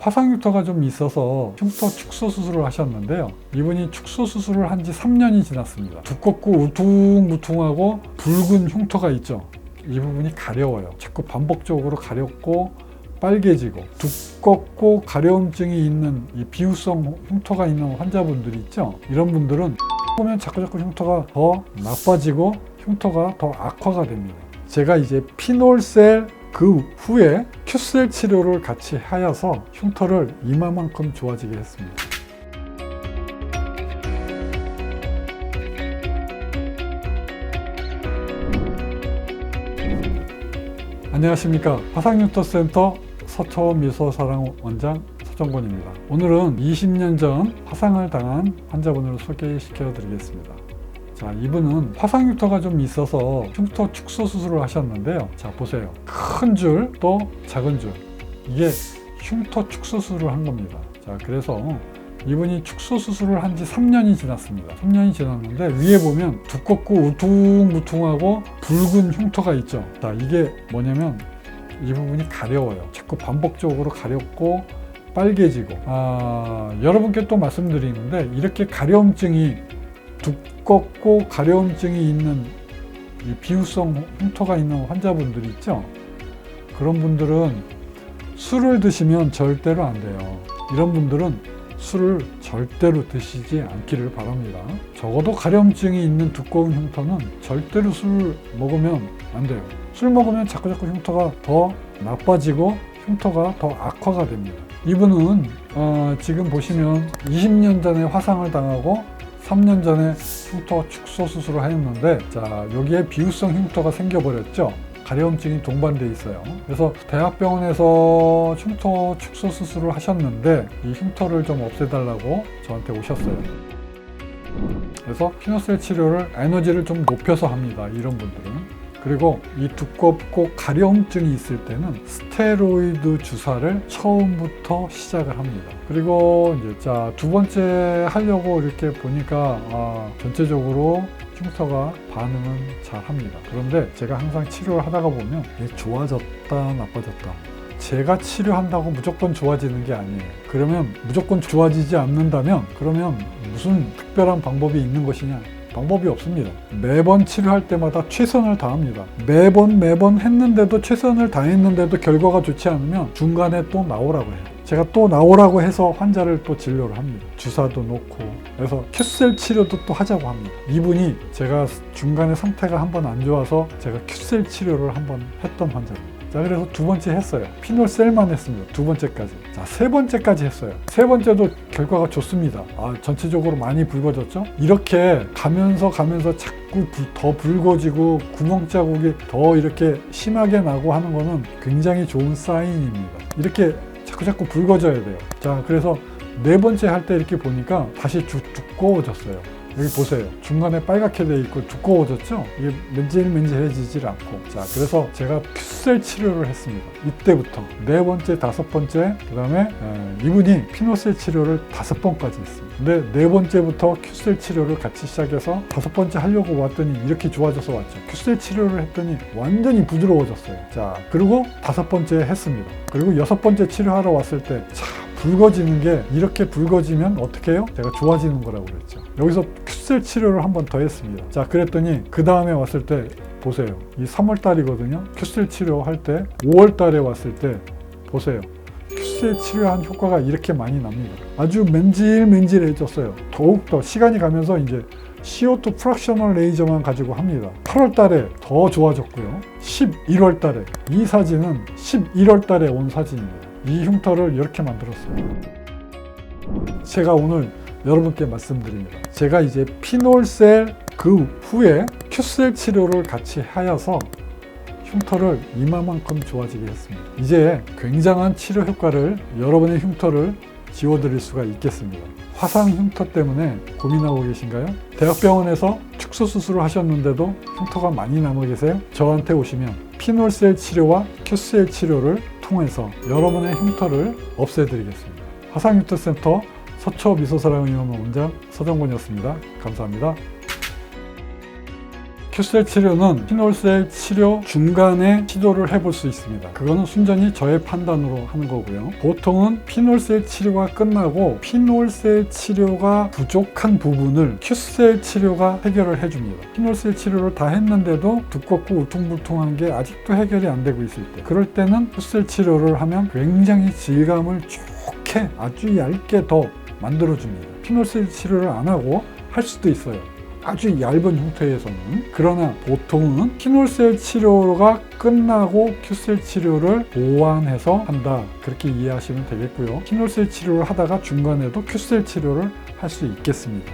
화상 흉터가 좀 있어서 흉터 축소 수술을 하셨는데요. 이분이 축소 수술을 한 지 3년이 지났습니다. 두껍고 우퉁무퉁하고 붉은 흉터가 있죠. 이 부분이 가려워요. 자꾸 반복적으로 가렵고 빨개지고 두껍고 가려움증이 있는 이 비후성 흉터가 있는 환자분들이 있죠. 이런 분들은 보면 자꾸 흉터가 더 나빠지고 흉터가 더 악화가 됩니다. 제가 이제 피놀셀 그 후에 큐셀 치료를 같이 하여서 흉터를 이마만큼 좋아지게 했습니다. 안녕하십니까. 화상흉터센터 서초미소사랑 원장 서정권입니다. 오늘은 20년 전 화상을 당한 환자분을 소개시켜 드리겠습니다. 자, 이분은 화상흉터가 좀 있어서 흉터 축소 수술을 하셨는데요. 자, 보세요. 큰 줄 또 작은 줄, 이게 흉터 축소 수술을 한 겁니다. 자, 그래서 이분이 축소 수술을 한 지 3년이 지났습니다. 3년이 지났는데 위에 보면 두껍고 우퉁무퉁하고 붉은 흉터가 있죠. 자, 이게 뭐냐면 이 부분이 가려워요. 자꾸 반복적으로 가렵고 빨개지고, 여러분께 또 말씀드리는데, 이렇게 가려움증이 두껍고 가려움증이 있는 이 비후성 흉터가 있는 환자분들이 있죠. 그런 분들은 술을 드시면 절대로 안 돼요. 이런 분들은 술을 절대로 드시지 않기를 바랍니다. 적어도 가려움증이 있는 두꺼운 흉터는 절대로 술 먹으면 안 돼요. 술 먹으면 자꾸 흉터가 더 나빠지고 흉터가 더 악화가 됩니다. 이분은 지금 보시면 20년 전에 화상을 당하고 3년 전에 흉터 축소 수술을 하였는데, 자, 여기에 비후성 흉터가 생겨버렸죠. 가려움증이 동반돼 있어요. 그래서 대학병원에서 흉터 축소 수술을 하셨는데 이 흉터를 좀 없애달라고 저한테 오셨어요. 그래서 피노셀 치료를 에너지를 좀 높여서 합니다. 이런 분들은. 그리고 이 두껍고 가려움증이 있을 때는 스테로이드 주사를 처음부터 시작을 합니다. 그리고 이제 자, 두 번째 하려고 이렇게 보니까 전체적으로 흉터가 반응은 잘 합니다. 그런데 제가 항상 치료를 하다가 보면 이게 좋아졌다 나빠졌다, 제가 치료한다고 무조건 좋아지는 게 아니에요. 그러면 무조건 좋아지지 않는다면 그러면 무슨 특별한 방법이 있는 것이냐? 방법이 없습니다. 매번 치료할 때마다 최선을 다합니다. 매번 했는데도, 최선을 다했는데도 결과가 좋지 않으면 중간에 또 나오라고 해요. 제가 또 나오라고 해서 환자를 또 진료를 합니다. 주사도 놓고. 그래서 큐셀 치료도 또 하자고 합니다. 이분이 제가 중간에 상태가 한번 안 좋아서 제가 큐셀 치료를 한번 했던 환자입니다. 자, 그래서 두 번째 했어요. 피놀셀만 했습니다. 두 번째까지. 자, 세 번째까지 했어요. 세 번째도 결과가 좋습니다. 전체적으로 많이 붉어졌죠? 이렇게 가면서 자꾸 더 붉어지고 구멍 자국이 더 이렇게 심하게 나고 하는 거는 굉장히 좋은 사인입니다. 이렇게 자꾸 붉어져야 돼요. 자, 그래서 네 번째 할 때 이렇게 보니까 다시 두꺼워졌어요. 여기 보세요. 중간에 빨갛게 돼 있고 두꺼워졌죠? 이게 맨질맨질해지질 않고. 자, 그래서 제가 큐셀 치료를 했습니다. 이때부터 네 번째, 다섯 번째, 그 다음에 이분이 피노셀 치료를 5번까지 했습니다. 근데 네 번째부터 큐셀 치료를 같이 시작해서 5번째 하려고 왔더니 이렇게 좋아져서 왔죠. 큐셀 치료를 했더니 완전히 부드러워졌어요. 자, 그리고 5번째 했습니다. 그리고 6번째 치료하러 왔을 때 붉어지는 게, 이렇게 붉어지면 어떻게 해요? 제가 좋아지는 거라고 그랬죠. 여기서 큐셀 치료를 한 번 더 했습니다. 자, 그랬더니 그 다음에 왔을 때 보세요. 이 3월 달이거든요. 큐셀 치료할 때 5월 달에 왔을 때 보세요. 큐셀 치료한 효과가 이렇게 많이 납니다. 아주 맨질맨질해졌어요. 더욱더 시간이 가면서 이제 CO2 프랙셔널 레이저만 가지고 합니다. 8월 달에 더 좋아졌고요. 11월 달에, 이 사진은 11월 달에 온 사진입니다. 이 흉터를 이렇게 만들었어요. 제가 오늘 여러분께 말씀드립니다. 제가 이제 피놀셀 그 후에 큐셀 치료를 같이 하여서 흉터를 이마만큼 좋아지게 했습니다. 이제 굉장한 치료 효과를, 여러분의 흉터를 지워드릴 수가 있겠습니다. 화상 흉터 때문에 고민하고 계신가요? 대학병원에서 축소 수술을 하셨는데도 흉터가 많이 남아 계세요? 저한테 오시면 피놀셀 치료와 큐셀 치료를 통해서 여러분의 흉터를 없애드리겠습니다. 화상흉터센터 서초미소사랑의원 원장 서정권이었습니다. 감사합니다. 큐셀 치료는 피놀셀 치료 중간에 시도를 해볼 수 있습니다. 그거는 순전히 저의 판단으로 하는 거고요. 보통은 피놀셀 치료가 끝나고 피놀셀 치료가 부족한 부분을 큐셀 치료가 해결을 해줍니다. 피놀셀 치료를 다 했는데도 두껍고 울퉁불퉁한 게 아직도 해결이 안 되고 있을 때, 그럴 때는 큐셀 치료를 하면 굉장히 질감을 좋게 아주 얇게 더 만들어줍니다. 피놀셀 치료를 안 하고 할 수도 있어요. 아주 얇은 형태에서는. 그러나 보통은 피놀셀 치료가 끝나고 큐셀 치료를 보완해서 한다, 그렇게 이해하시면 되겠고요. 피놀셀 치료를 하다가 중간에도 큐셀 치료를 할 수 있겠습니다.